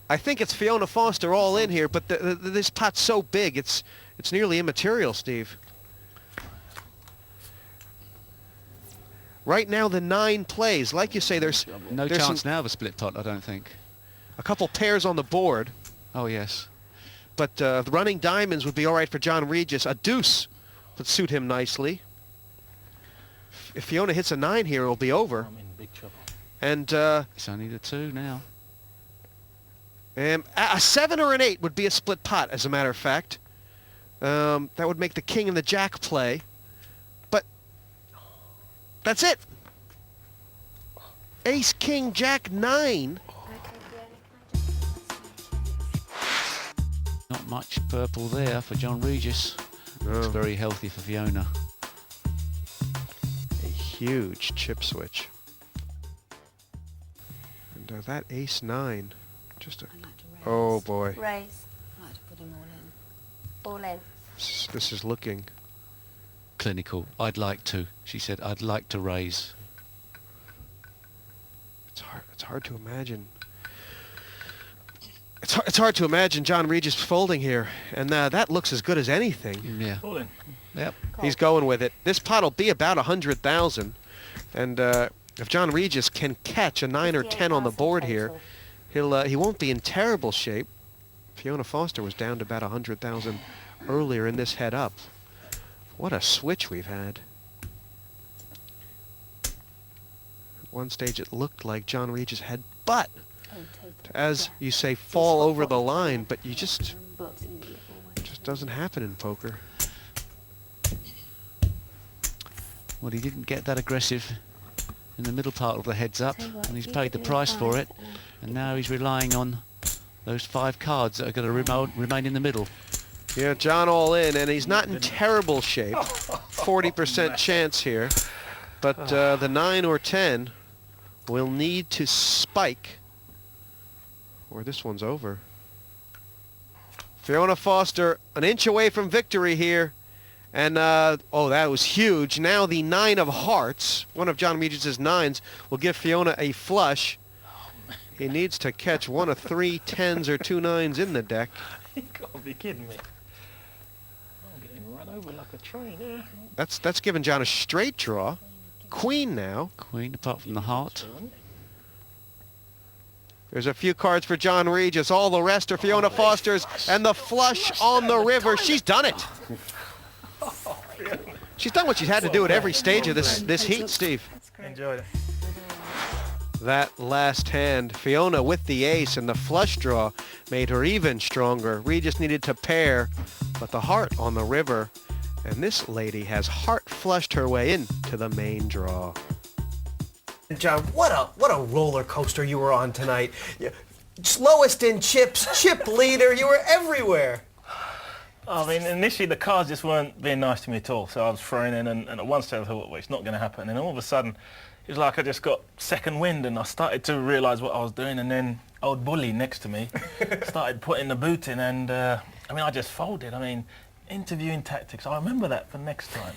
I think it's Fiona Foster all in here, but this pot's so big, it's nearly immaterial, Steve. Right now, the 9 plays. Like you say, there's No chance now of a split pot, I don't think. a couple pairs on the board, Oh, yes. but the running diamonds would be all right for John Regis. A deuce would suit him nicely. If Fiona hits a 9 here, it'll be over. I'm in big trouble. And It's only the 2 now. a 7 or an 8 would be a split pot, as a matter of fact. That would make the king and the jack play. But that's it. Ace, king, jack, 9. Not much purple there for John Regis. No. It's very healthy for Fiona. A huge chip switch. And that ace 9, just a... I'd like to raise. Oh boy, Raise. I'd like to put him all in. All in. this is looking... Clinical. I'd like to. She said, I'd like to raise. It's hard to imagine. It's hard to imagine John Regis folding here, and that looks as good as anything. Yeah. All in. Yep. He's going with it. This pot will be about 100,000, and if John Regis can catch a 9 or 10 on the board here, he won't be in terrible shape. Fiona Foster was down to about 100,000 earlier in this head up. What a switch we've had. At one stage it looked like John Regis had but as you say, fall over the line, but you just doesn't happen in poker. Well, he didn't get that aggressive in the middle part of the heads up, and he's paid the price for it. And now he's relying on those 5 cards that are going to remain in the middle. Yeah, John all in, and he's not in terrible shape. 40% chance here, but the 9 or 10 will need to spike, or this one's over. Fiona Foster an inch away from victory here, and oh, that was huge. Now the 9 of hearts, one of John Regis's 9s, will give Fiona a flush. He needs to catch one of 3 10s or 2 9s in the deck. You gotta be kidding me. I'm getting run over like a train here. That's given John a straight draw. Queen now. Queen, apart from the heart. There's a few cards for John Regis. All the rest are Fiona Foster's. And the flush on the river. She's done it. She's done what she's had to do at every stage of this heat, Steve. Enjoy it. That last hand, Fiona with the ace and the flush draw made her even stronger. Regis needed to pair, but the heart on the river. And this lady has heart flushed her way into the main draw. John, what a roller coaster you were on tonight. Slowest in chips, chip leader, you were everywhere. I mean, initially the cards just weren't being nice to me at all, so I was throwing in, and at one stage I thought, well, it's not going to happen. And then all of a sudden, it was like I just got second wind, and I started to realise what I was doing, and then old Bully next to me started putting the boot in, and I mean, I just folded. I mean, interviewing tactics, I remember that for next time.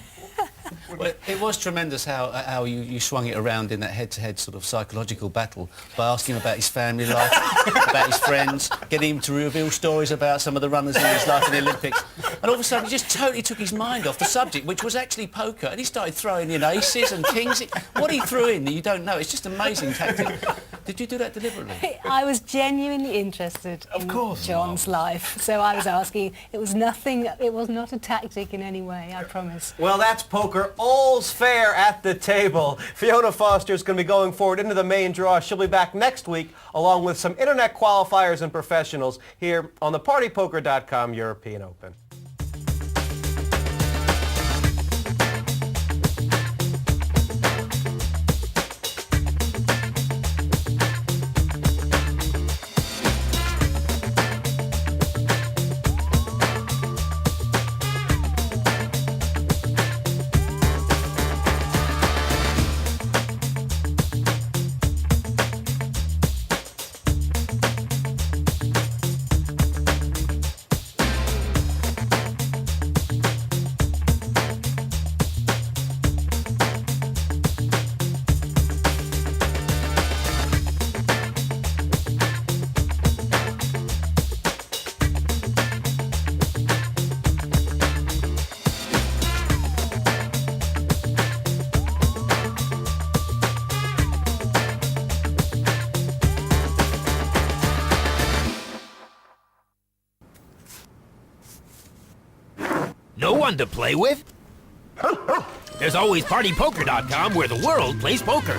Well, it was tremendous how you swung it around in that head-to-head sort of psychological battle by asking him about his family life, about his friends, getting him to reveal stories about some of the runners in his life in the Olympics. And all of a sudden he just totally took his mind off the subject, which was actually poker, and he started throwing in aces and kings. What he threw in, you don't know. It's just amazing tactic. Did you do that deliberately? I was genuinely interested in John's life, so I was asking. It was nothing, it was not a tactic in any way, I promise. Well, that's poker. All's fair at the table. Fiona Foster's going to be going forward into the main draw. She'll be back next week along with some internet qualifiers and professionals here on the PartyPoker.com European Open. No one to play with? There's always PartyPoker.com where the world plays poker.